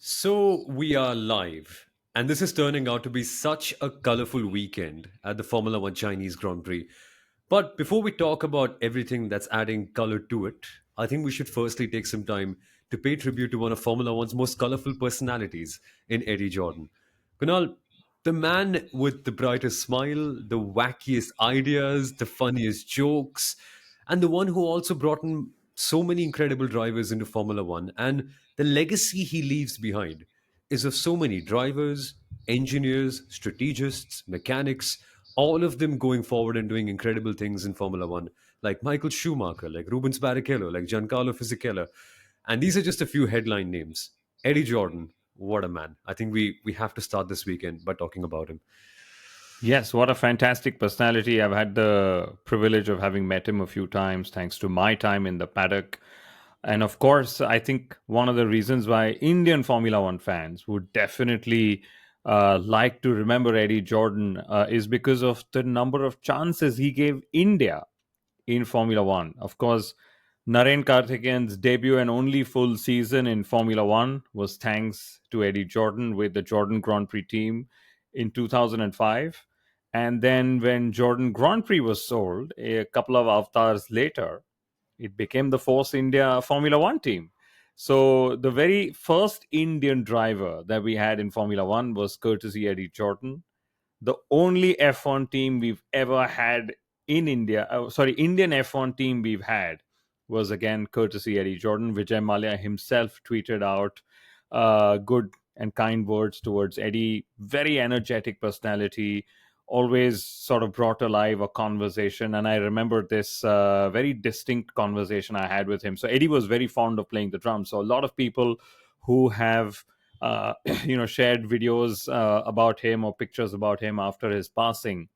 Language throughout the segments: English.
So we are live, and this is turning out to be such a colorful weekend at the Formula One Chinese Grand Prix. But before we talk about everything that's adding color to it, I think we should firstly take some time to pay tribute to one of Formula One's most colorful personalities in Eddie Jordan. Kunal, the man with the brightest smile, the wackiest ideas, the funniest jokes, and the one who also brought in so many incredible drivers into Formula One. And the legacy he leaves behind is of so many drivers, engineers, strategists, mechanics, all of them going forward and doing incredible things in Formula One, like Michael Schumacher, like Rubens Barrichello, like Giancarlo Fisichella. And these are just a few headline names. Eddie Jordan, what a man. I think we have to start this weekend by talking about him. Yes, what a fantastic personality. I've had the privilege of having met him a few times thanks to my time in the paddock. And of course, I think one of the reasons why Indian Formula One fans would definitely like to remember Eddie Jordan is because of the number of chances he gave India in Formula One. Of course, Naren Karthikeyan's debut and only full season in Formula One was thanks to Eddie Jordan with the Jordan Grand Prix team in 2005. And then when Jordan Grand Prix was sold a couple of avatars later, it became the Force India Formula One team. So the very first Indian driver that we had in Formula One was courtesy Eddie Jordan. The only F1 team we've ever had in India, Indian F1 team we've had was again courtesy Eddie Jordan. Vijay Mallya himself tweeted out good and kind words towards Eddie. Very energetic personality, always sort of brought alive a conversation. And I remember this very distinct conversation I had with him. So Eddie was very fond of playing the drums. So a lot of people who have shared videos about him or pictures about him after his passing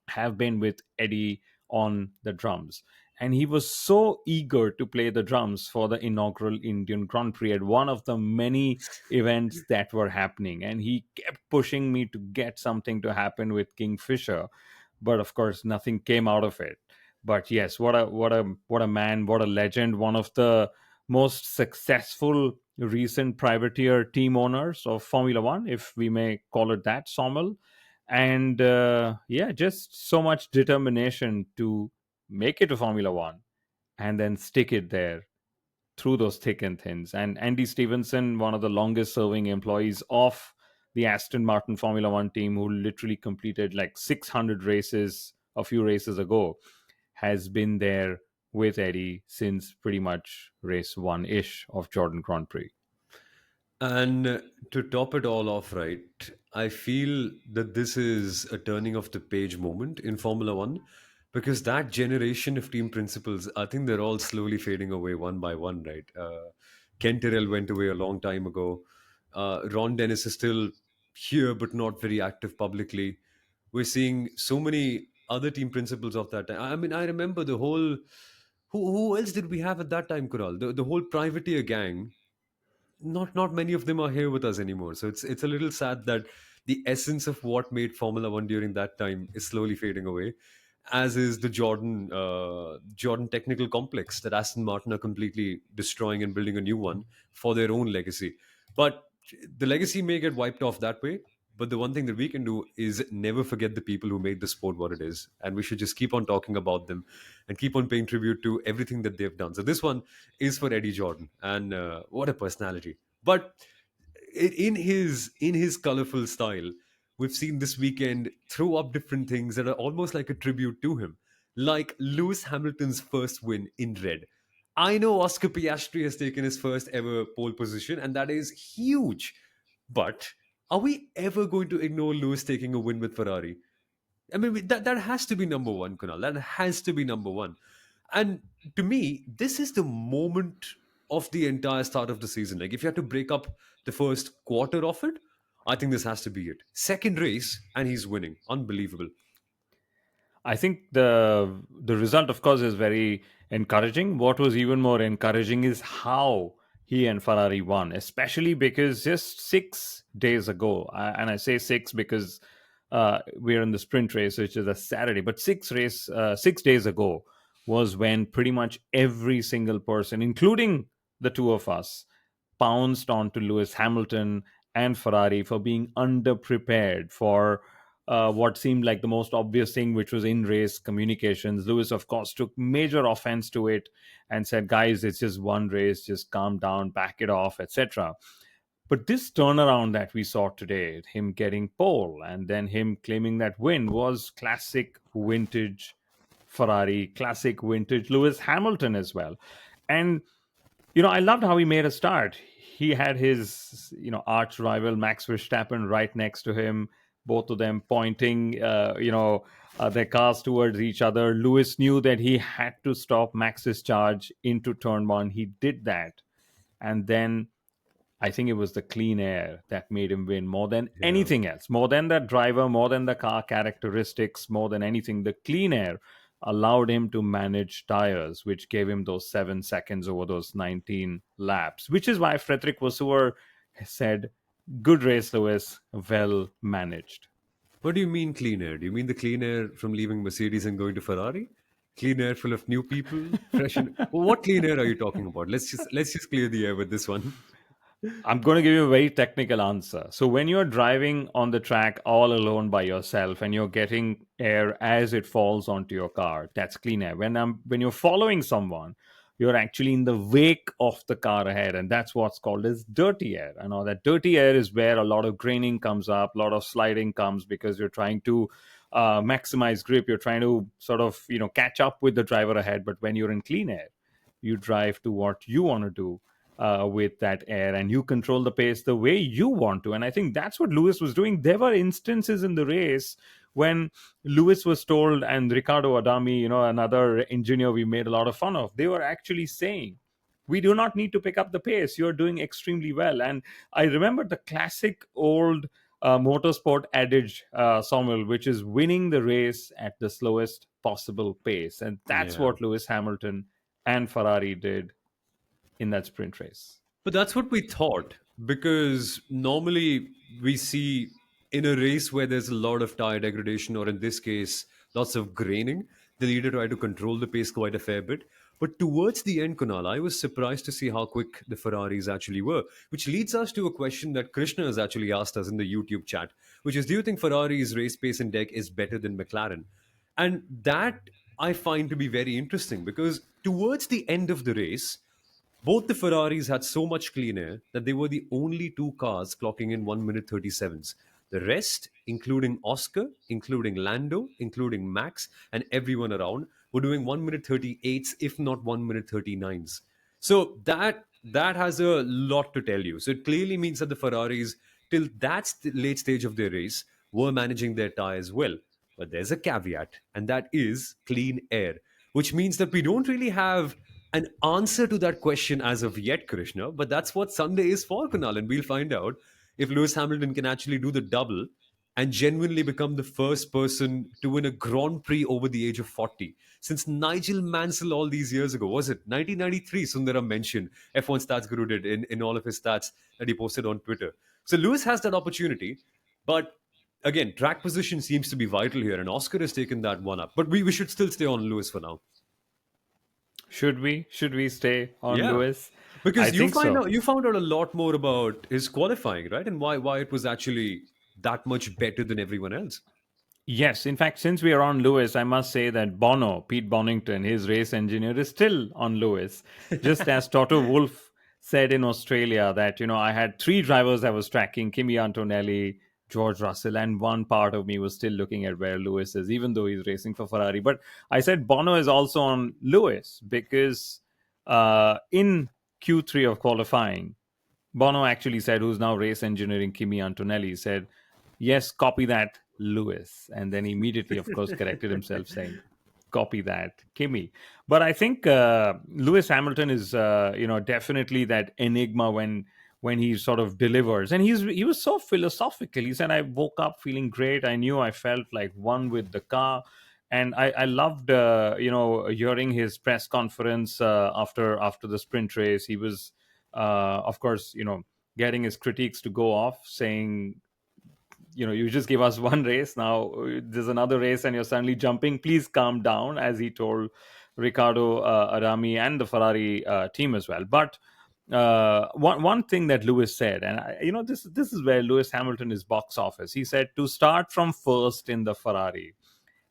have been with Eddie on the drums. And he was so eager to play the drums for the inaugural Indian Grand Prix at one of the many events that were happening. And he kept pushing me to get something to happen with Kingfisher. But of course, nothing came out of it. But yes, what a man, what a legend, one of the most successful recent privateer team owners of Formula One, if we may call it that, Sommel. And yeah, just so much determination to make it to Formula One and then stick it there through those thick and thins. And Andy Stevenson, one of the longest serving employees of the Aston Martin Formula One team, who literally completed like 600 races a few races ago, has been there with Eddie since pretty much race one ish of Jordan Grand Prix. And to top it all off, right, I feel that this is a turning of the page moment in Formula One because that generation of team principals, I think they're all slowly fading away one by one, right? Ken Tyrrell went away a long time ago. Ron Dennis is still here, but not very active publicly. We're seeing so many other team principals of that time. I mean, I remember the whole. Who else did we have at that time, Kural? The whole privateer gang, not many of them are here with us anymore. So it's a little sad that the essence of what made Formula One during that time is slowly fading away, as is the Jordan technical complex that Aston Martin are completely destroying and building a new one for their own legacy. But the legacy may get wiped off that way. But the one thing that we can do is never forget the people who made the sport what it is. And we should just keep on talking about them and keep on paying tribute to everything that they've done. So this one is for Eddie Jordan. And what a personality. But in his colorful style, we've seen this weekend throw up different things that are almost like a tribute to him, like Lewis Hamilton's first win in red. I know Oscar Piastri has taken his first ever pole position, and that is huge. But are we ever going to ignore Lewis taking a win with Ferrari? I mean, that has to be number one, Kunal. That has to be number one. And to me, this is the moment of the entire start of the season. Like, if you had to break up the first quarter of it, I think this has to be it. Second race, and he's winning. Unbelievable. I think the result, of course, is very encouraging. What was even more encouraging is how he and Ferrari won, especially because just 6 days ago, and I say six because we're in the sprint race, which is a Saturday, but 6 days ago was when pretty much every single person, including the two of us, pounced onto Lewis Hamilton and Ferrari for being underprepared for what seemed like the most obvious thing, which was in race communications. Lewis, of course, took major offense to it and said, guys, it's just one race, just calm down, back it off, etc. But this turnaround that we saw today, him getting pole and then him claiming that win, was classic vintage Ferrari, classic vintage Lewis Hamilton as well. And I loved how he made a start. He had his, arch rival Max Verstappen right next to him, both of them pointing, their cars towards each other. Lewis knew that he had to stop Max's charge into turn one. He did that. And then I think it was the clean air that made him win more than Yeah. anything else, more than the driver, more than the car characteristics, more than anything. The clean air allowed him to manage tires, which gave him those 7 seconds over those 19 laps, which is why Frederick Vasseur said, good race, Lewis, well managed. What do you mean clean air? Do you mean the clean air from leaving Mercedes and going to Ferrari? Clean air full of new people, fresh and what clean air are you talking about? Let's just clear the air with this one. I'm going to give you a very technical answer. So, when you're driving on the track all alone by yourself and you're getting air as it falls onto your car, that's clean air. When you're following someone, you're actually in the wake of the car ahead, and that's what's called as dirty air. I know that dirty air is where a lot of graining comes up, a lot of sliding comes because you're trying to maximize grip. You're trying to sort of catch up with the driver ahead. But when you're in clean air, you drive to what you want to do with that air, and you control the pace the way you want to. And I think that's what Lewis was doing. There were instances in the race when Lewis was told, and Ricardo Adami, another engineer we made a lot of fun of, they were actually saying, we do not need to pick up the pace. You're doing extremely well. And I remember the classic old motorsport adage, Soumil, which is winning the race at the slowest possible pace. And that's Yeah. what Lewis Hamilton and Ferrari did in that sprint race. But that's what we thought, because normally we see in a race where there's a lot of tire degradation, or in this case, lots of graining, the leader tried to control the pace quite a fair bit. But towards the end, Kunal, I was surprised to see how quick the Ferraris actually were, which leads us to a question that Krishna has actually asked us in the YouTube chat, which is, do you think Ferrari's race pace and deck is better than McLaren? And that I find to be very interesting, because towards the end of the race, both the Ferraris had so much clean air that they were the only two cars clocking in 1 minute 37s. The rest, including Oscar, including Lando, including Max, and everyone around, were doing 1 minute 38s, if not 1 minute 39s. So that has a lot to tell you. So it clearly means that the Ferraris, till that late stage of their race, were managing their tires well. But there's a caveat, and that is clean air, which means that we don't really have an answer to that question as of yet, Krishna. But that's what Sunday is for, Kunal, and we'll find out if Lewis Hamilton can actually do the double and genuinely become the first person to win a Grand Prix over the age of 40. Since Nigel Mansell all these years ago, was it 1993? Sundaram mentioned, F1 Stats Guru did in all of his stats that he posted on Twitter. So Lewis has that opportunity, but again, track position seems to be vital here, and Oscar has taken that one up. But we should still stay on Lewis for now. Should we? Should we stay on Yeah, Lewis? I because think so. you found out a lot more about his qualifying, right? And why it was actually that much better than everyone else. Yes, in fact, since we are on Lewis, I must say that Bono, Pete Bonington, his race engineer, is still on Lewis. Just as Toto Wolff said in Australia that, I had three drivers I was tracking, Kimi Antonelli, George Russell, and one part of me was still looking at where Lewis is, even though he's racing for Ferrari. But I said Bono is also on Lewis because in Q3 of qualifying, Bono actually said, who's now race engineering Kimi Antonelli, said, yes, copy that, Lewis. And then immediately, of course, corrected himself, saying, copy that, Kimi. But I think Lewis Hamilton is, definitely that enigma when he sort of delivers. And he was so philosophical. He said, I woke up feeling great. I knew I felt like one with the car. And I loved, hearing his press conference after the sprint race. He was, of course, getting his critiques to go off, saying, you just gave us one race. Now there's another race and you're suddenly jumping. Please calm down, as he told Ricardo Arami and the Ferrari team as well. But one thing that Lewis said, and this is where Lewis Hamilton is box office. He said to start from first in the Ferrari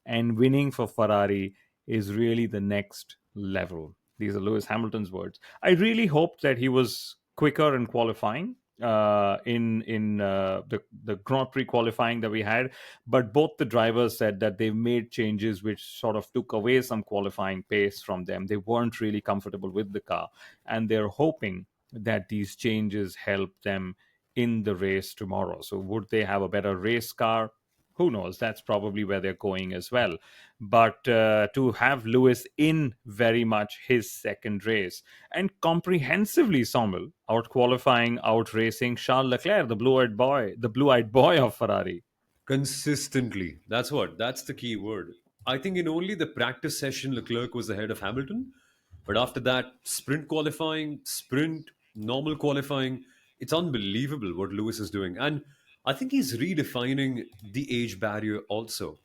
and winning for Ferrari is really the next level. These are Lewis Hamilton's words. I really hoped that he was quicker in qualifying, in the Grand Prix qualifying that we had, but both the drivers said that they've made changes which sort of took away some qualifying pace from them. They weren't really comfortable with the car, and they're hoping that these changes help them in the race tomorrow. So, would they have a better race car? Who knows? That's probably where they're going as well. But to have Lewis in very much his second race and comprehensively, Sommel, out qualifying, out racing Charles Leclerc, the blue-eyed boy of Ferrari. Consistently. That's the key word. I think in only the practice session, Leclerc was ahead of Hamilton. But after that, sprint qualifying, sprint, normal qualifying, it's unbelievable what Lewis is doing. And I think he's redefining the age barrier also.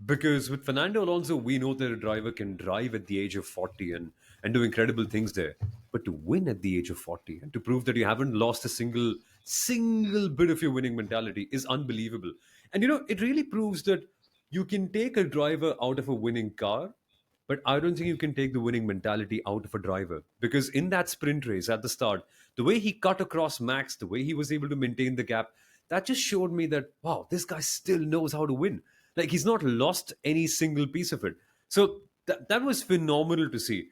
Because with Fernando Alonso, we know that a driver can drive at the age of 40 and do incredible things there. But to win at the age of 40 and to prove that you haven't lost a single bit of your winning mentality is unbelievable. And it really proves that you can take a driver out of a winning car, but I don't think you can take the winning mentality out of a driver. Because in that sprint race at the start, the way he cut across Max, the way he was able to maintain the gap, that just showed me that, wow, this guy still knows how to win. Like he's not lost any single piece of it. So that was phenomenal to see.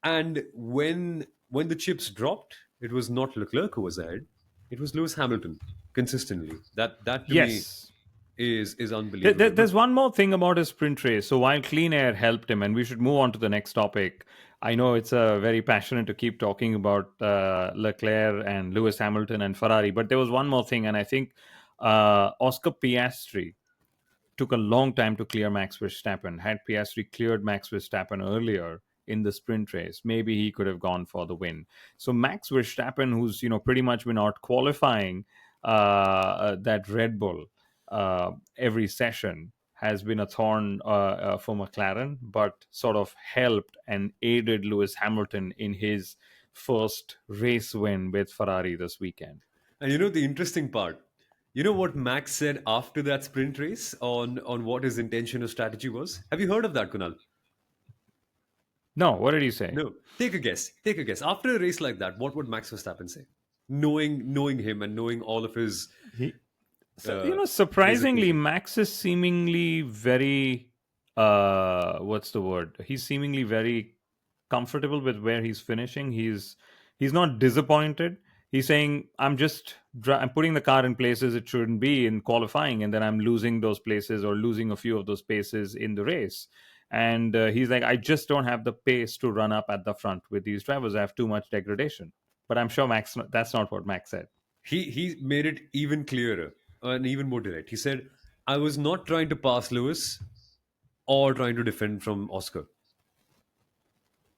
And when the chips dropped, it was not Leclerc who was ahead. It was Lewis Hamilton consistently. That to me Yes. is unbelievable. But There's one more thing about his sprint race. So while clean air helped him, and we should move on to the next topic. I know it's very passionate to keep talking about Leclerc and Lewis Hamilton and Ferrari, but there was one more thing, and I think Oscar Piastri took a long time to clear Max Verstappen. Had Piastri cleared Max Verstappen earlier in the sprint race, maybe he could have gone for the win. So Max Verstappen, who's pretty much been out qualifying that Red Bull every session, has been a thorn for McLaren, but sort of helped and aided Lewis Hamilton in his first race win with Ferrari this weekend. and the interesting part, what Max said after that sprint race on what his intention or strategy was. Have you heard of that, Kunal? No, what did he say? No. Take a guess. Take a guess. After a race like that, what would Max Verstappen say? Knowing him and knowing all of He, So, his surprisingly, equation. Max is seemingly very, what's the word? He's seemingly very comfortable with where he's finishing. He's not disappointed. He's saying, I'm putting the car in places it shouldn't be in qualifying, and then I'm losing those places or losing a few of those spaces in the race. And he's like, I just don't have the pace to run up at the front with these drivers. I have too much degradation. But I'm sure that's not what Max said. He made it even clearer and even more direct. He said, "I was not trying to pass Lewis or trying to defend from Oscar.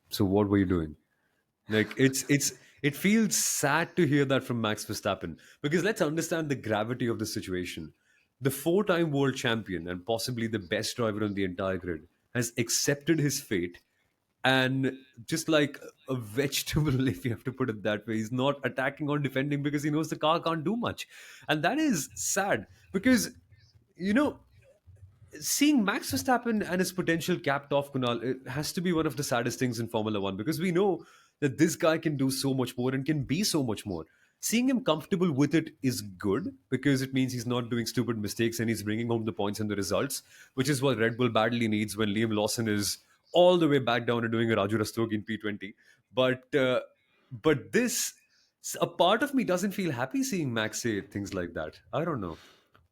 So what were you doing?" Like it feels sad to hear that from Max Verstappen because let's understand the gravity of the situation. The four-time world champion and possibly the best driver on the entire grid has accepted his fate, and just like a vegetable, if you have to put it that way, he's not attacking or defending because he knows the car can't do much. And that is sad because you know seeing Max Verstappen and his potential capped off, Kunal, it has to be one of the saddest things in Formula One because we know that this guy can do so much more and can be so much more. Seeing him comfortable with it is good because it means he's not doing stupid mistakes and he's bringing home the points and the results, which is what Red Bull badly needs when Liam Lawson is all the way back down and doing a Raju Rastogi in P20. But this, a part of me doesn't feel happy seeing Max say things like that. I don't know.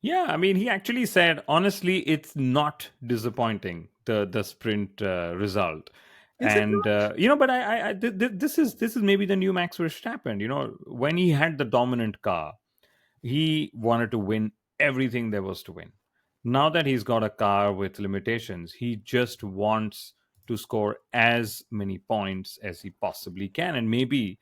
Yeah, I mean, he actually said, honestly, it's not disappointing the sprint result, Is it and not? but this is maybe the new Max Verstappen. When he had the dominant car, he wanted to win everything there was to win. Now that he's got a car with limitations, he just wants to score as many points as he possibly can, and maybe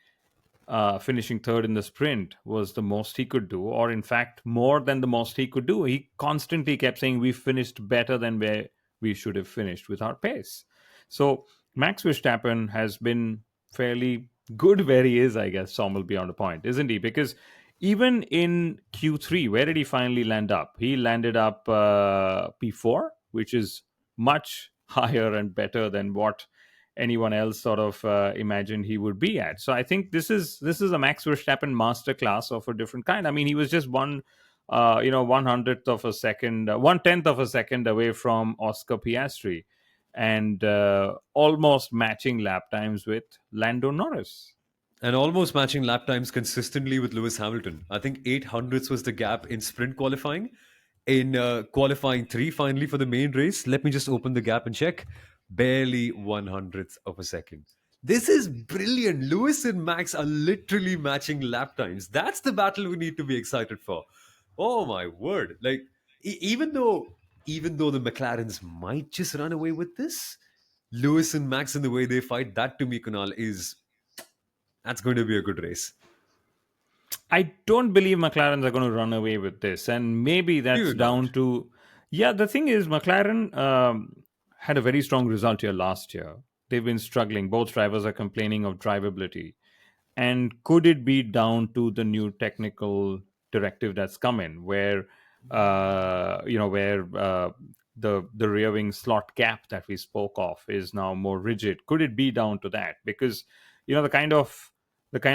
finishing third in the sprint was the most he could do, or in fact, more than the most he could do. He constantly kept saying, we finished better than where we should have finished with our pace. So, Max Verstappen has been fairly Good where he is, I guess, Sommel beyond a point, isn't he? Because even in Q3, where did he finally land up? He landed up P4, which is much higher and better than what anyone else sort of imagined he would be at. So I think this is a Max Verstappen masterclass of a different kind. I mean, he was just 1/100th of a second, 1/10th of a second away from Oscar Piastri, and almost matching lap times with Lando Norris. And almost matching lap times consistently with Lewis Hamilton. I think 800ths was the gap in sprint qualifying. In qualifying three, finally, for the main race, let me just open the gap and check. Barely 100th of a second. This is brilliant. Lewis and Max are literally matching lap times. That's the battle we need to be excited for. Oh my word! Like even though the McLarens might just run away with this, Lewis and Max and the way they fight, that to me, Kunal, is that's going to be a good race. I don't believe McLarens are going to run away with this, and maybe Do that's you not? down to, yeah. The thing is, McLaren had a very strong result here last year. They've been struggling. Both drivers are complaining of drivability. And could it be down to the new technical directive that's come in, where the rear wing slot gap that we spoke of is now more rigid? Could it be down to that? Because the kind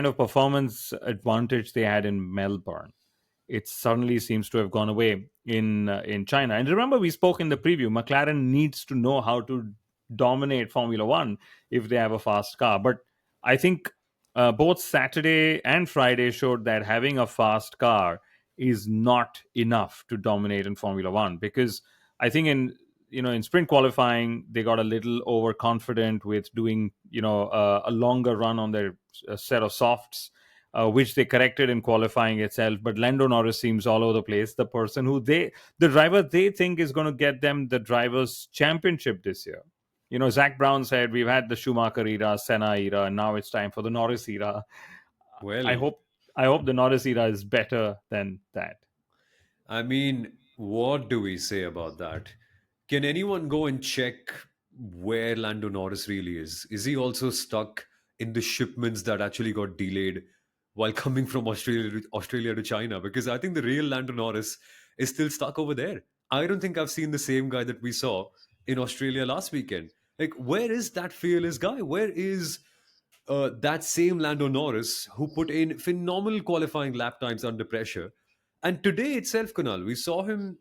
of performance advantage they had in Melbourne, it suddenly seems to have gone away in China. And remember, we spoke in the preview. McLaren needs to know how to dominate Formula One if they have a fast car. But I think both Saturday and Friday showed that having a fast car is not enough to dominate in Formula One, because I think in sprint qualifying they got a little overconfident with doing a longer run on their set of softs, which they corrected in qualifying itself. But Lando Norris seems all over the place. The driver they think is going to get them the drivers' championship this year. Zach Brown said we've had the Schumacher era, Senna era, and now it's time for the Norris era. I Well, hope I hope the Norris era is better than that. I mean, what do we say about that? Can anyone go and check where Lando Norris really is? Is he also stuck in the shipments that actually got delayed while coming from Australia to China? Because I think the real Lando Norris is still stuck over there. I don't think I've seen the same guy that we saw in Australia last weekend. Like, where is that fearless guy? Where is that same Lando Norris who put in phenomenal qualifying lap times under pressure? And today itself, Kunal, we saw him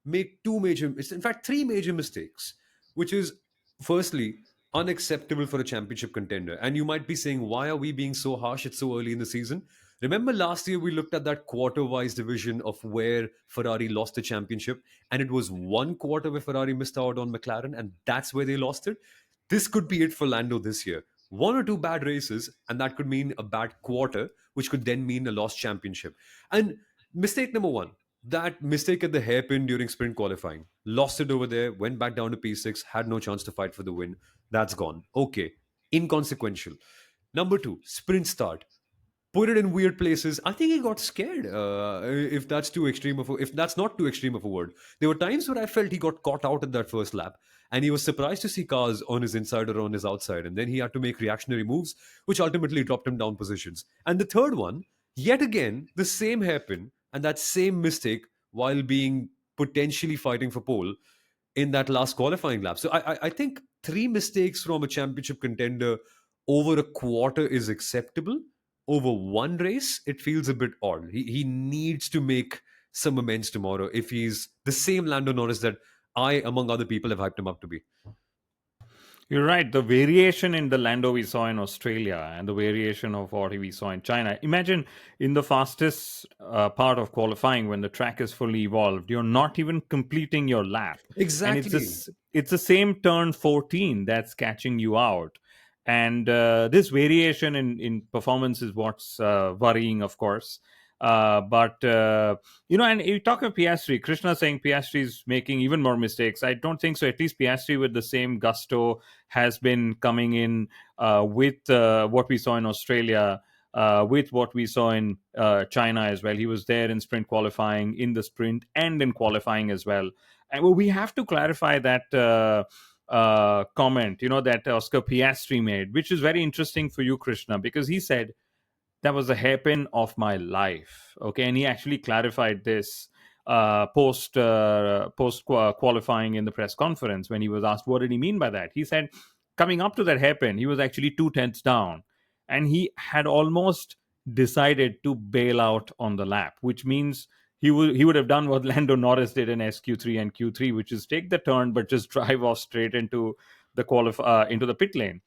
make in fact, three major mistakes, which is firstly unacceptable for a championship contender. And you might be saying, why are we being so harsh? It's so early in the season. Remember last year we looked at that quarter-wise division of where Ferrari lost the championship, and it was one quarter where Ferrari missed out on McLaren, and that's where they lost it. This could be it for Lando this year. One or two bad races, and that could mean a bad quarter, which could then mean a lost championship. And mistake number one, that mistake at the hairpin during sprint qualifying. Lost it over there, went back down to P6, had no chance to fight for the win. That's gone. Okay. Inconsequential. Number two, sprint start. Put it in weird places. I think he got scared. If that's not too extreme of a word, there were times where I felt he got caught out in that first lap, and he was surprised to see cars on his inside or on his outside, and then he had to make reactionary moves, which ultimately dropped him down positions. And the third one, yet again, the same hairpin and that same mistake while being potentially fighting for pole in that last qualifying lap. So I think three mistakes from a championship contender over a quarter is acceptable. Over one race, it feels a bit odd. He needs to make some amends tomorrow if he's the same Lando Norris that I, among other people, have hyped him up to be. You're right. The variation in the Lando we saw in Australia and the variation of what we saw in China. Imagine in the fastest part of qualifying when the track is fully evolved, you're not even completing your lap, and Exactly. it's the same turn 14 that's catching you out. And this variation in performance is what's worrying, of course. But and you talk of Piastri, Krishna saying Piastri is making even more mistakes. I don't think so. At least Piastri, with the same gusto, has been coming in with what we saw in Australia, with what we saw in China as well. He was there in sprint qualifying, in the sprint, and in qualifying as well. And we have to clarify that. comment, that Oscar Piastri made, which is very interesting for you, Krishna, because he said that was the hairpin of my life. Okay, and he actually clarified this post qualifying in the press conference when he was asked what did he mean by that. He said, coming up to that hairpin, he was actually 2 tenths down, and he had almost decided to bail out on the lap, which means he would have done what Lando Norris did in SQ3 and Q3, which is take the turn but just drive off straight into into the pit lane.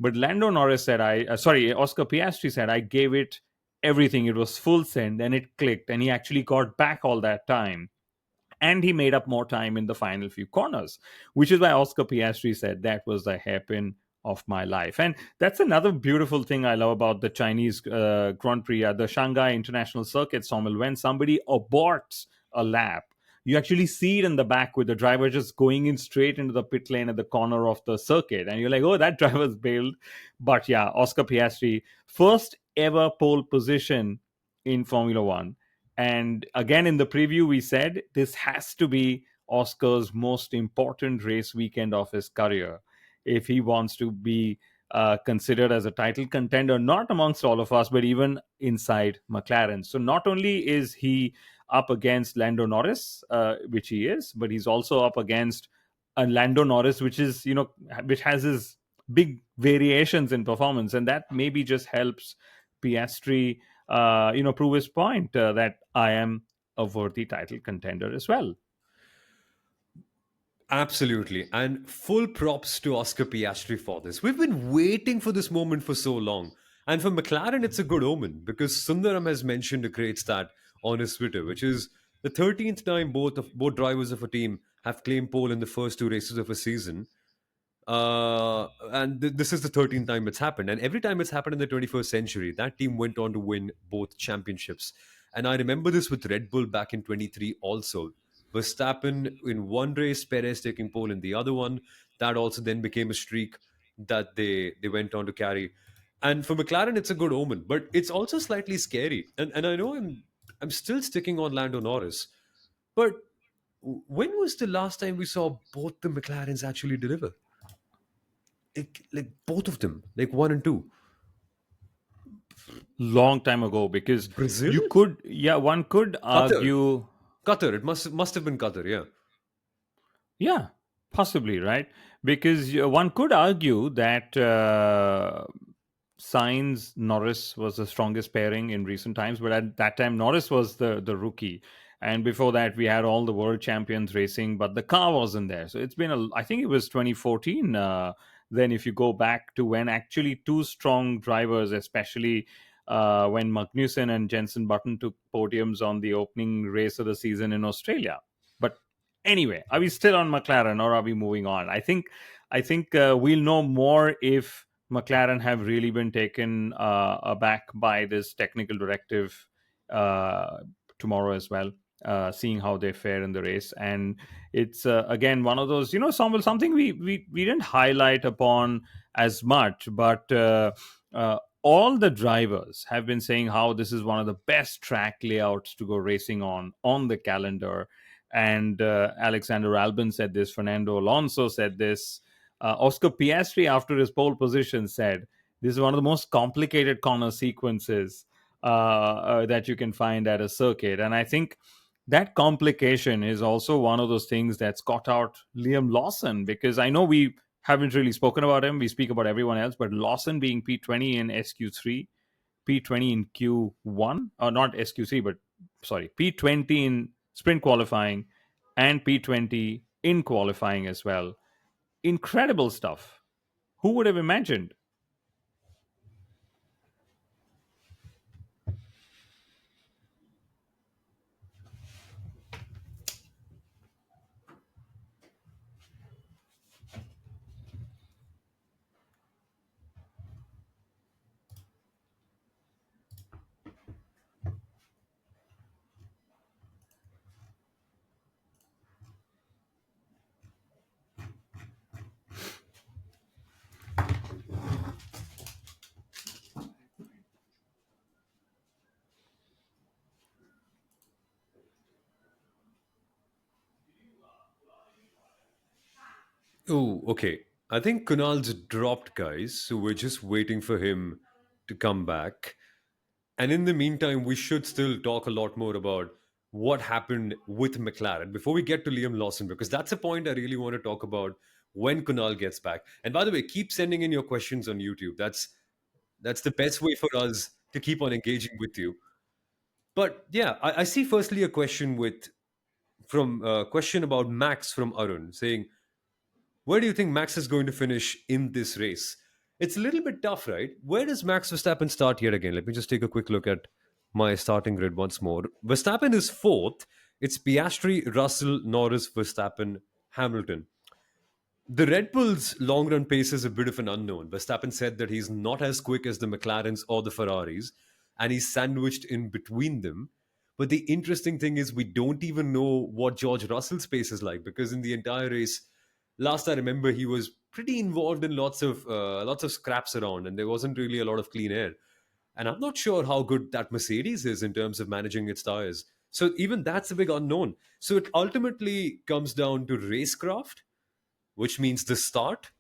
But Lando Norris said, Oscar Piastri said, I gave it everything. It was full send and it clicked. And he actually got back all that time. And he made up more time in the final few corners, which is why Oscar Piastri said that was the hairpin of my life. And that's another beautiful thing I love about the Chinese Grand Prix, the Shanghai International Circuit, Soumil. When somebody aborts a lap, you actually see it in the back with the driver just going in straight into the pit lane at the corner of the circuit. And you're like, oh, that driver's bailed. But yeah, Oscar Piastri, first ever pole position in Formula One. And again, in the preview, we said this has to be Oscar's most important race weekend of his career if he wants to be considered as a title contender, not amongst all of us, but even inside McLaren. So not only is he up against Lando Norris, which he is, but he's also up against a Lando Norris, which has his big variations in performance, and that maybe just helps Piastri, prove his point that I am a worthy title contender as well. Absolutely. And full props to Oscar Piastri for this. We've been waiting for this moment for so long. And for McLaren, it's a good omen because Sundaram has mentioned a great stat on his Twitter, which is the 13th time both drivers of a team have claimed pole in the first two races of a season. And this is the 13th time it's happened. And every time it's happened in the 21st century, that team went on to win both championships. And I remember this with Red Bull back in 23 also. Verstappen in one race, Perez taking pole in the other one. That also then became a streak that they went on to carry. And for McLaren, it's a good omen, but it's also slightly scary. And I know I'm still sticking on Lando Norris, but when was the last time we saw both the McLarens actually deliver? Like both of them, like one and two. Long time ago, because Brazil, one could Qatar, argue, Qatar. It must have been Qatar. Yeah, yeah, possibly, right? Because one could argue that Sainz Norris was the strongest pairing in recent times, but at that time Norris was the rookie, and before that we had all the world champions racing, but the car wasn't there. So it's been I think it was 2014. Then if you go back to when actually two strong drivers, especially when Magnussen and Jensen Button took podiums on the opening race of the season in Australia. But anyway, are we still on McLaren or are we moving on? I think we'll know more if McLaren have really been taken aback by this technical directive uh, tomorrow as well. Seeing how they fare in the race, and it's again one of those, something we didn't highlight upon as much, but all the drivers have been saying how this is one of the best track layouts to go racing on the calendar. And Alexander Albon said this, Fernando Alonso said this, Oscar Piastri, after his pole position, said this is one of the most complicated corner sequences that you can find at a circuit. And I think that complication is also one of those things that's caught out Liam Lawson, because I know we haven't really spoken about him. We speak about everyone else, but Lawson being P20 in SQ3, P20 in Q1, or not SQ3, but sorry, P20 in sprint qualifying, and P20 in qualifying as well. Incredible stuff. Who would have imagined? Oh, okay. I think Kunal's dropped, guys, so we're just waiting for him to come back. And in the meantime, we should still talk a lot more about what happened with McLaren before we get to Liam Lawson, because that's a point I really want to talk about when Kunal gets back. And by the way, keep sending in your questions on YouTube. That's the best way for us to keep on engaging with you. But yeah, I see firstly a question with from question about Max from Arun saying, where do you think Max is going to finish in this race? It's a little bit tough, right? Where does Max Verstappen start yet again? Let me just take a quick look at my starting grid once more. Verstappen is fourth. It's Piastri, Russell, Norris, Verstappen, Hamilton. The Red Bull's long run pace is a bit of an unknown. Verstappen said that he's not as quick as the McLarens or the Ferraris, and he's sandwiched in between them. But the interesting thing is, we don't even know what George Russell's pace is like, because in the entire race, last I remember, he was pretty involved in lots of scraps around, and there wasn't really a lot of clean air. And I'm not sure how good that Mercedes is in terms of managing its tires. So even that's a big unknown. So it ultimately comes down to racecraft, which means the start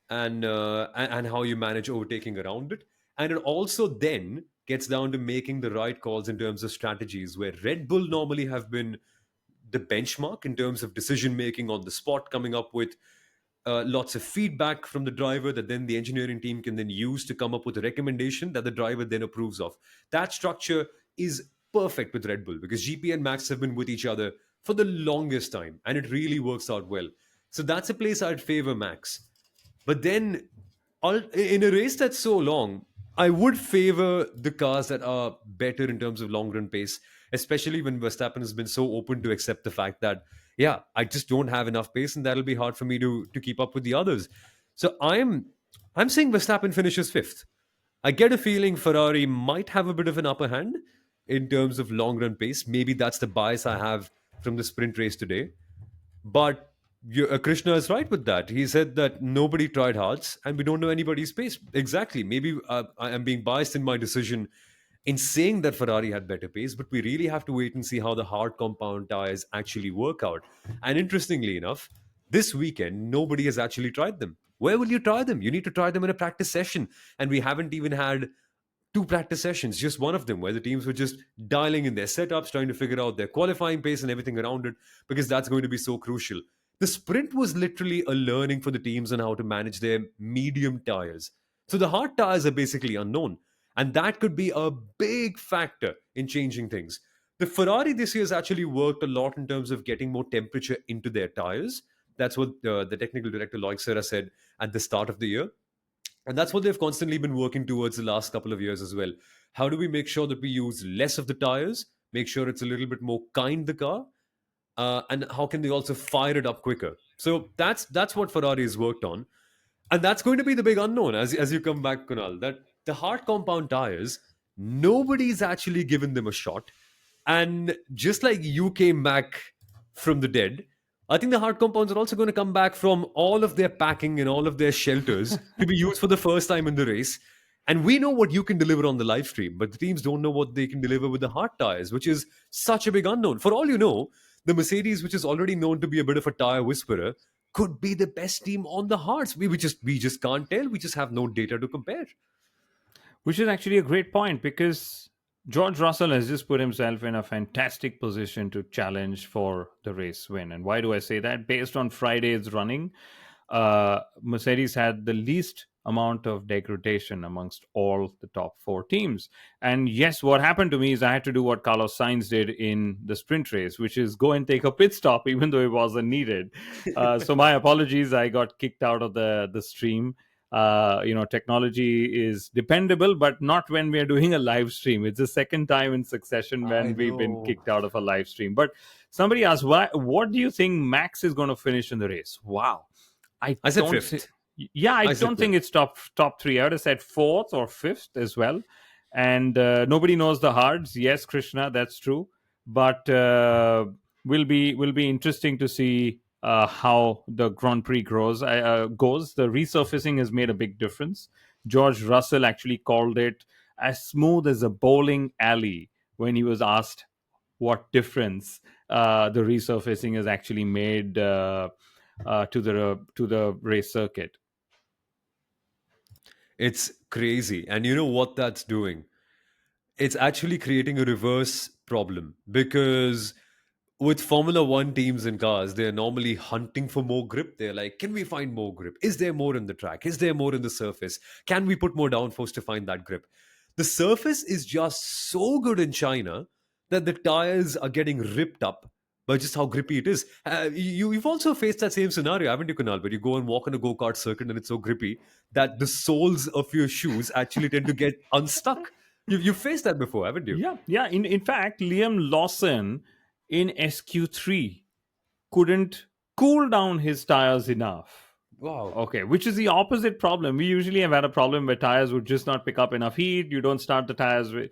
and how you manage overtaking around it. And it also then gets down to making the right calls in terms of strategies, where Red Bull normally have been the benchmark in terms of decision making on the spot, coming up with lots of feedback from the driver that then the engineering team can then use to come up with a recommendation that the driver then approves of. That structure is perfect with Red Bull because GP and Max have been with each other for the longest time and it really works out well. So that's a place I'd favor Max. But then, in a race that's so long, I would favor the cars that are better in terms of long run pace, especially when Verstappen has been so open to accept the fact that, yeah, I just don't have enough pace and that'll be hard for me to keep up with the others. So I'm saying Verstappen finishes fifth. I get a feeling Ferrari might have a bit of an upper hand in terms of long run pace. Maybe that's the bias I have from the sprint race today. But Krishna is right with that. He said that nobody tried hearts and we don't know anybody's pace. Exactly. Maybe I am being biased in my decision in saying that Ferrari had better pace, but we really have to wait and see how the hard compound tires actually work out. And interestingly enough, this weekend, nobody has actually tried them. Where will you try them? You need to try them in a practice session. And we haven't even had two practice sessions, just one of them, where the teams were just dialing in their setups, trying to figure out their qualifying pace and everything around it, because that's going to be so crucial. The sprint was literally a learning for the teams on how to manage their medium tires. So the hard tires are basically unknown. And that could be a big factor in changing things. The Ferrari this year has actually worked a lot in terms of getting more temperature into their tires. That's what the technical director Loic Serra said at the start of the year. And that's what they've constantly been working towards the last couple of years as well. How do we make sure that we use less of the tires, make sure it's a little bit more kind the car, and how can they also fire it up quicker? So that's what Ferrari has worked on, and that's going to be the big unknown as you come back, Kunal. That the hard compound tires, nobody's actually given them a shot, and just like you came back from the dead, I think the hard compounds are also going to come back from all of their packing and all of their shelters to be used for the first time in the race. And we know what you can deliver on the live stream, but the teams don't know what they can deliver with the hard tires, which is such a big unknown. For all you know, the Mercedes, which is already known to be a bit of a tire whisperer, could be the best team on the hards. We just can't tell. We just have no data to compare. Which is actually a great point because George Russell has just put himself in a fantastic position to challenge for the race win. And why do I say that? Based on Friday's running, Mercedes had the least amount of degradation amongst all the top four teams. And yes, what happened to me is I had to do what Carlos Sainz did in the sprint race, which is go and take a pit stop, even though it wasn't needed. So my apologies, I got kicked out of the stream. Technology is dependable, but not when we are doing a live stream. It's the second time in succession I when we've been know. kicked out of a live stream. But somebody asked, why? What do you think Max is going to finish in the race? Wow, I I said don't think. fifth. Yeah, I I said don't think fifth. it's top three. I would have said fourth or fifth as well. And nobody knows the hards. Yes, Krishna, that's true. But will be interesting to see how the Grand Prix goes. The resurfacing has made a big difference. George Russell actually called it as smooth as a bowling alley when he was asked what difference the resurfacing has actually made. to the race circuit. It's crazy. And you know what that's doing? It's actually creating a reverse problem because with Formula One teams and cars, they're normally hunting for more grip. They're like, can we find more grip? Is there more in the track? Is there more in the surface? Can we put more downforce to find that grip? The surface is just so good in China that the tires are getting ripped up by just how grippy it is. You've also faced that same scenario, haven't you, Kunal? Where you go and walk on a go kart circuit and it's so grippy that the soles of your shoes actually tend to get unstuck. You've faced that before, haven't you? Yeah, yeah. In fact, Liam Lawson in SQ3 couldn't cool down his tires enough. Wow. Okay, which is the opposite problem. We usually have had a problem where tires would just not pick up enough heat. You don't start the tires with,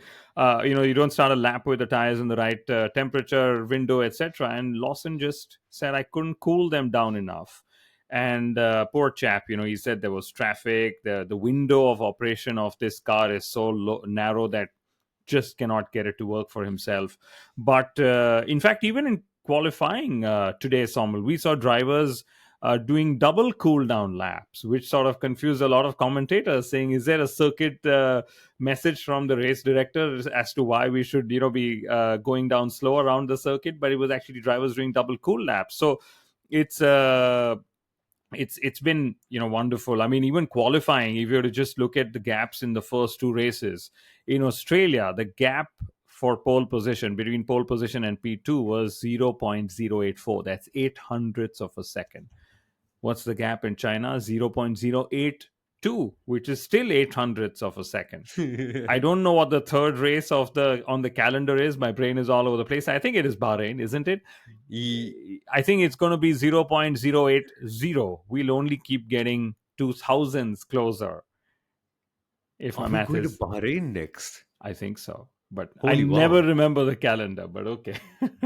you don't start a lap with the tires in the right temperature window, etc. And Lawson just said I couldn't cool them down enough. And poor chap, he said there was traffic. The window of operation of this car is so narrow that just cannot get it to work for himself. But in fact, even in qualifying today, Sommel, we saw drivers doing double cool down laps, which sort of confused a lot of commentators, saying, "Is there a circuit message from the race director as to why we should, be going down slow around the circuit?" But it was actually drivers doing double cool laps. So it's it's been wonderful. I mean, even qualifying, if you were to just look at the gaps in the first two races in Australia, the gap for pole position between pole position and P2 was 0.084. That's 8 hundredths of a second. What's the gap in China? 0.082, which is still 8 hundredths of a second. I don't know what the third race of the on the calendar is. My brain is all over the place. I think it is Bahrain, isn't it? Ye- I think it's going to be 0.080. We'll only keep getting 2000s closer if Are my we math going to is. Bahrain next? I think so. But I Holy never wow. remember the calendar, but okay.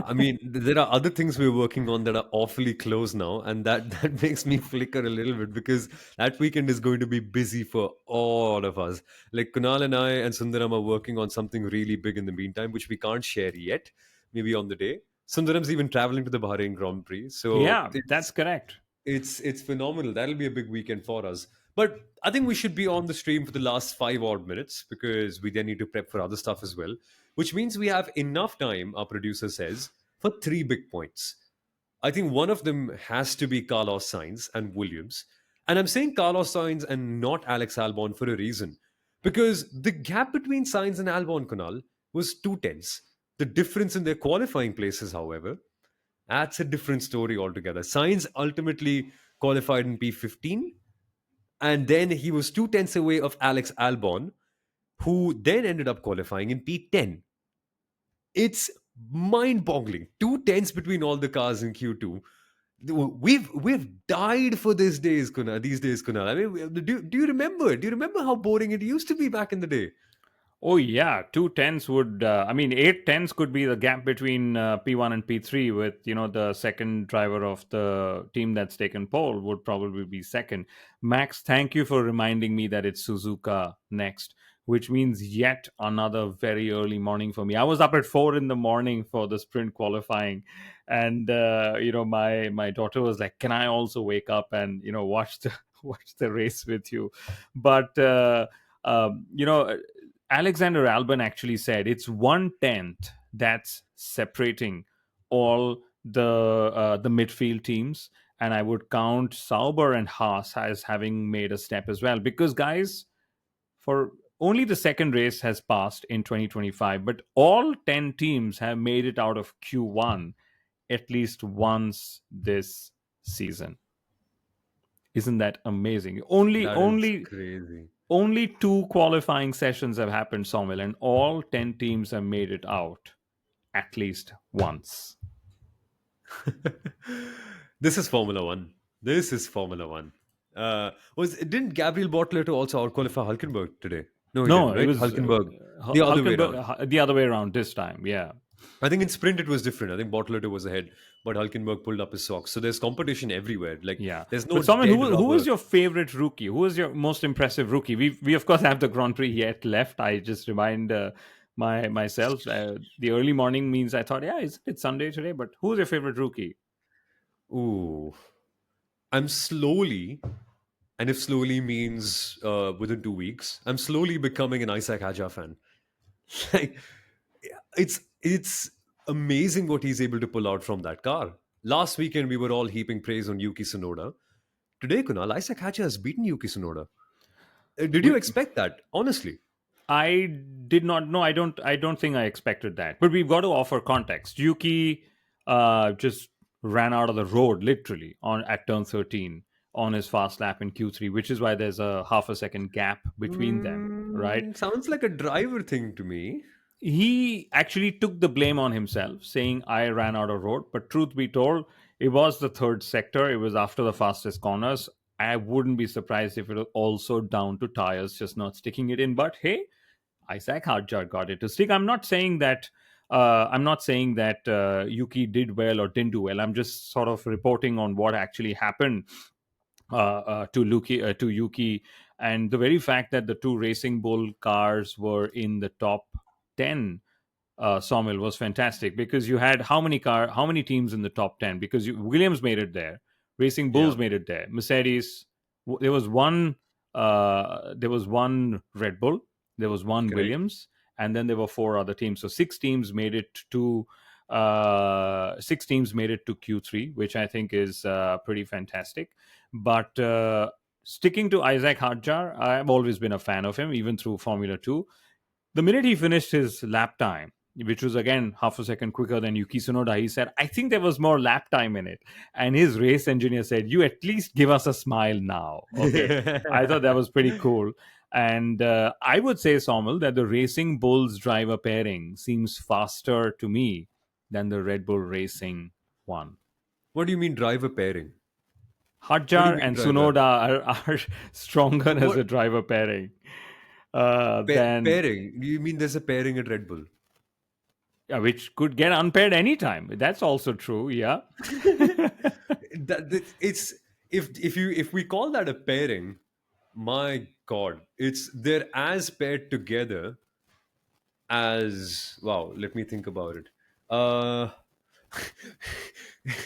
I mean, there are other things we're working on that are awfully close now, and that that makes me flicker a little bit because that weekend is going to be busy for all of us. Like Kunal and I and Sundaram are working on something really big in the meantime, which we can't share yet. Maybe on the day. Sundaram's even traveling to the Bahrain Grand Prix, so Yeah, that's correct. it's phenomenal. That'll be a big weekend for us. But I think we should be on the stream for the last 5 odd minutes because we then need to prep for other stuff as well. Which means we have enough time, our producer says, for three big points. I think one of them has to be Carlos Sainz and Williams. And I'm saying Carlos Sainz and not Alex Albon for a reason. Because the gap between Sainz and Albon, Kunal, was 2 tenths. The difference in their qualifying places, however, that's a different story altogether. Sainz ultimately qualified in P15, and then he was 2 tenths away of Alex Albon, who then ended up qualifying in P10. It's mind-boggling. 2 tenths between all the cars in Q2. We've died for these days, Kunal. I mean, do you remember? Do you remember how boring it used to be back in the day? Oh yeah, 2 tenths would. I mean, 8 tenths could be the gap between P1 and P3. With the second driver of the team that's taken pole would probably be second. Max, thank you for reminding me that it's Suzuka next, which means yet another very early morning for me. I was up at 4 in the morning for the sprint qualifying, and my daughter was like, "Can I also wake up and watch the watch the race with you?" But um, you know Alexander Albon actually said it's 1/10 that's separating all the midfield teams, and I would count Sauber and Haas as having made a step as well. Because guys, for only the second race has passed in 2025, but all 10 teams have made it out of Q1 at least once this season. Isn't that amazing? Only That is only crazy. only two qualifying sessions have happened, Somil, and all 10 teams have made it out at least once. This is Formula One. This is Formula One. Was didn't Gabriel Bortoleto also outqualify Hulkenberg today? No, he No, didn't. it Right? was Hulkenberg the other way around. Hulkenberg the other way around this time. Yeah. I think in sprint it was different. I think Bortoleto was ahead, but Hulkenberg pulled up his socks. So there's competition everywhere. Like Yeah. there's no But Somil, dead who rubber. is your favorite rookie? Who is your most impressive rookie? We of course have the Grand Prix yet left. I just remind myself the early morning means I thought, yeah, it's Sunday today, but who's your favorite rookie? Ooh. I'm slowly, and if slowly means within 2 weeks, I'm slowly becoming an Isaac Hadjar fan. Like, it's amazing what he's able to pull out from that car. Last weekend we were all heaping praise on Yuki Tsunoda. Today, Kunal, Isaac Hadjar has beaten Yuki Tsunoda. Did you We, expect that? Honestly. I did not know. I don't think I expected that. But we've got to offer context. Yuki just ran out of the road literally on at turn 13 on his fast lap in Q3, which is why there's a half a second gap between them, right? Sounds like a driver thing to me. He actually took the blame on himself, saying, I ran out of road. But truth be told, it was the third sector. It was after the fastest corners. I wouldn't be surprised if it was also down to tires just not sticking it in. But hey, Isaac Hadjar got it to stick. I'm not saying that Yuki did well or didn't do well. I'm just sort of reporting on what actually happened to Yuki, and the very fact that the two Racing Bull cars were in the top 10, Sawmill, was fantastic because you had how many teams in the top 10? Because Williams made it there, Racing Yeah, Bulls made it there, Mercedes. There was one Red Bull, there was one correct. Williams, and then there were four other teams. So six teams made it to Q3, which I think is pretty fantastic. But sticking to Isaac Hadjar, I've always been a fan of him, even through Formula 2. The minute he finished his lap time, which was again half a second quicker than Yuki Tsunoda, he said, I think there was more lap time in it. And his race engineer said, you at least give us a smile now. Okay. I thought that was pretty cool. And I would say, Sommel, that the Racing Bulls driver pairing seems faster to me than the Red Bull Racing one. What do you mean driver pairing? What do you Hadjar mean and driver? Tsunoda are stronger as What a driver pairing than pairing? Do you mean there's a pairing at Red Bull? which could get unpaired anytime. That's also true. Yeah. It's if we call that a pairing, my God, it's they're as paired together as wow. Let me think about it. Uh,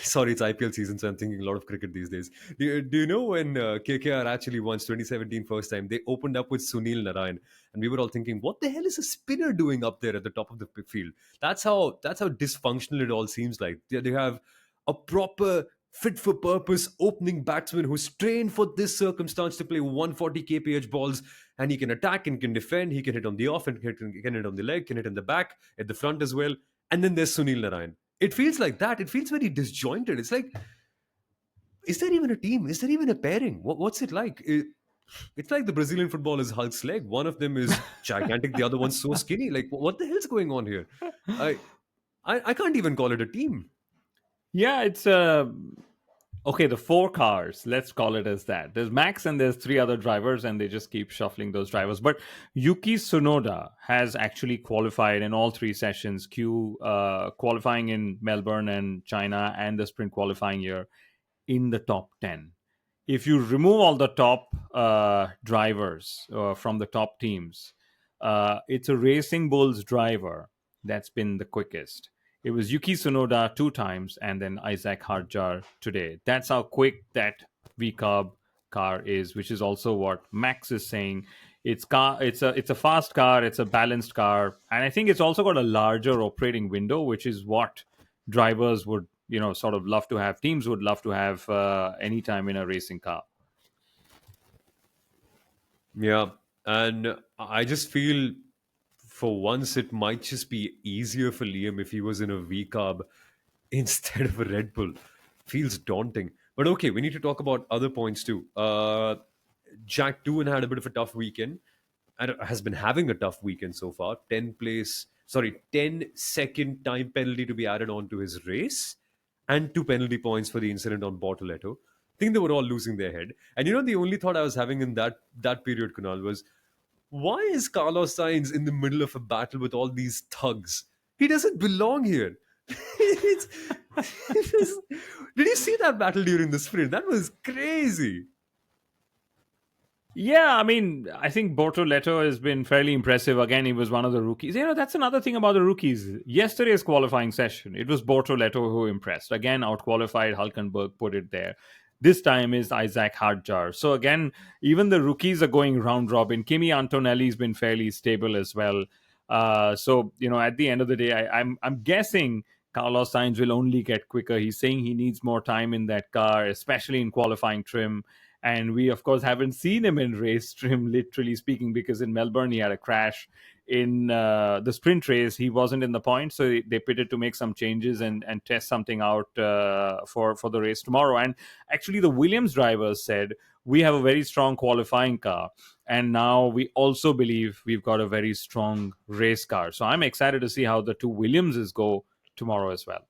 Sorry, it's IPL season, so I'm thinking a lot of cricket these days. Do you know when KKR actually won 2017 first time? They opened up with Sunil Narayan, and we were all thinking, "What the hell is a spinner doing up there at the top of the field?" That's how dysfunctional it all seems like. They have a proper fit for purpose opening batsman who's trained for this circumstance to play 140 kph balls, and he can attack and can defend. He can hit on the off and can hit on the leg, can hit in the back, at the front as well. And then there's Sunil Narayan. It feels like that. It feels very disjointed. It's like, is there even a team? Is there even a pairing? What's it like? It's like the Brazilian football is Hulk's leg. One of them is gigantic, the other one's so skinny. Like, what the hell's going on here? I, I can't even call it a team. Yeah, it's okay, the four cars, let's call it as that. There's Max and there's three other drivers, and they just keep shuffling those drivers. But Yuki Tsunoda has actually qualified in all three sessions, qualifying in Melbourne and China, and the sprint qualifying year, in the top 10. If you remove all the top drivers from the top teams, it's a Racing Bulls driver that's been the quickest. It was Yuki Tsunoda two times and then Isaac Hadjar today. That's how quick that VCARB car is, which is also what Max is saying. It's a fast car, it's a balanced car, and I think it's also got a larger operating window, which is what drivers would sort of love to have. Teams would love to have anytime in a racing car. Yeah. And I just feel for once it might just be easier for Liam if he was in a V carb instead of a Red Bull. Feels daunting. But okay, we need to talk about other points too. Jack Doohan had a bit of a tough weekend and has been having a tough weekend so far. 10-second time penalty to be added on to his race, and two penalty points for the incident on Bortoletto. I think they were all losing their head. And the only thought I was having in that period, Kunal, was why is Carlos Sainz in the middle of a battle with all these thugs? He doesn't belong here. It's- did you see that battle during the sprint? That was crazy. Yeah, I mean, I think Bortoletto has been fairly impressive. Again, he was one of the rookies. That's another thing about the rookies. Yesterday's qualifying session, it was Bortoletto who impressed. Again, outqualified. Hulkenberg put it there. this time is Isaac Hadjar. So again, even the rookies are going round robin. Kimi Antonelli's been fairly stable as well. So at the end of the day, I'm guessing Carlos Sainz will only get quicker. He's saying he needs more time in that car, especially in qualifying trim. And we, of course, haven't seen him in race trim, literally speaking, because in Melbourne he had a crash. In the sprint race, he wasn't in the point, so they pitted to make some changes and test something out for the race tomorrow. And actually, the Williams drivers said we have a very strong qualifying car, and now we also believe we've got a very strong race car. So I'm excited to see how the two Williamses go tomorrow as well.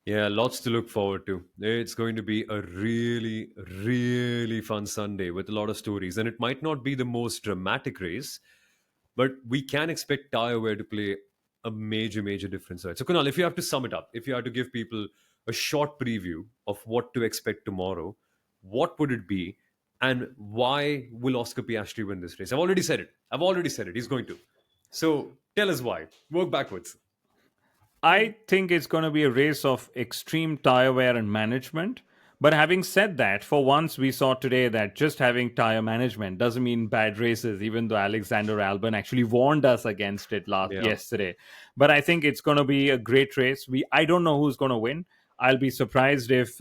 Yeah, lots to look forward to. It's going to be a really, really fun Sunday with a lot of stories. And it might not be the most dramatic race, but we can expect tire wear to play a major, major difference. Right? So, Kunal, if you have to sum it up, if you have to give people a short preview of what to expect tomorrow, what would it be? And why will Oscar Piastri win this race? I've already said it. I've already said it. He's going to. So, tell us why. Work backwards. I think it's going to be a race of extreme tire wear and management. But having said that, for once we saw today that just having tire management doesn't mean bad races, even though Alexander Albon actually warned us against it Yeah. yesterday. But I think it's going to be a great race. I don't know who's going to win. I'll be surprised if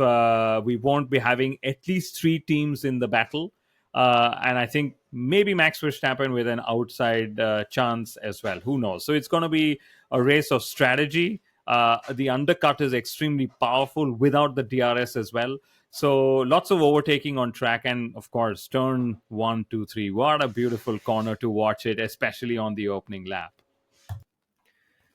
we won't be having at least three teams in the battle. And I think maybe Max Verstappen with an outside chance as well. Who knows? So it's going to be a race of strategy. The undercut is extremely powerful without the DRS as well. So lots of overtaking on track, and of course, turn 1, 2, 3. What a beautiful corner to watch it, especially on the opening lap.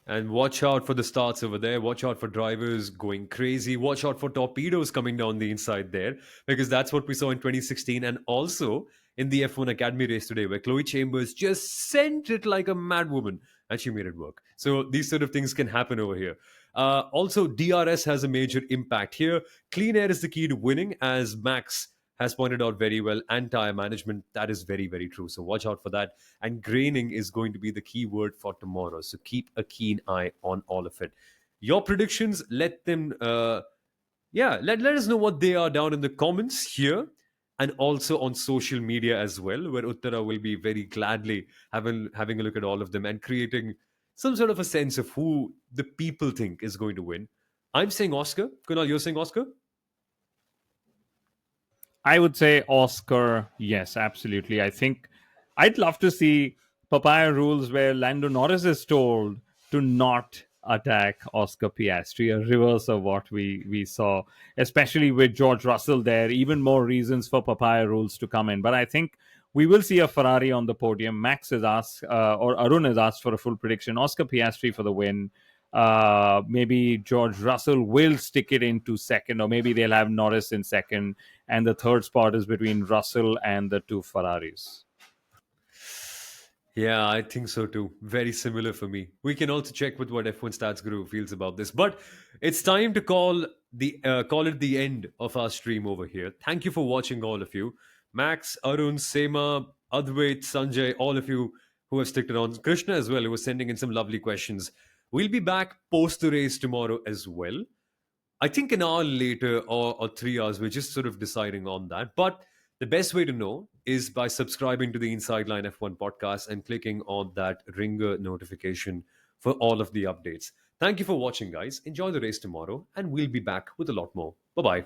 And watch out for the starts over there. Watch out for drivers going crazy. Watch out for torpedoes coming down the inside there, because that's what we saw in 2016 and also in the F1 Academy race today, where Chloe Chambers just sent it like a madwoman and she made it work. So these sort of things can happen over here. Also, DRS has a major impact here. Clean air is the key to winning, as Max has pointed out very well, and tire management. That is very, very true. So watch out for that. And graining is going to be the key word for tomorrow. So keep a keen eye on all of it. Your predictions, let them, let us know what they are down in the comments here and also on social media as well, where Uttara will be very gladly having a look at all of them and creating some sort of a sense of who the people think is going to win. I'm saying Oscar. Kunal, you're saying Oscar? I would say Oscar, yes, absolutely. I think I'd love to see papaya rules where Lando Norris is told to not attack Oscar Piastri, a reverse of what we saw, especially with George Russell there. Even more reasons for papaya rules to come in. But I think we will see a Ferrari on the podium. Max has asked, or Arun has asked for a full prediction. Oscar Piastri for the win. Maybe George Russell will stick it into second, or maybe they'll have Norris in second, and the third spot is between Russell and the two Ferraris. Yeah, I think so too. Very similar for me. We can also check with what F1 Stats Guru feels about this. But it's time to call it the end of our stream over here. Thank you for watching, all of you. Max, Arun, Sema, Advait, Sanjay, all of you who have sticked around. Krishna as well, who was sending in some lovely questions. We'll be back post the race tomorrow as well. I think an hour later or 3 hours, we're just sort of deciding on that. But the best way to know is by subscribing to the Inside Line F1 podcast and clicking on that ringer notification for all of the updates. Thank you for watching, guys. Enjoy the race tomorrow, and we'll be back with a lot more. Bye bye.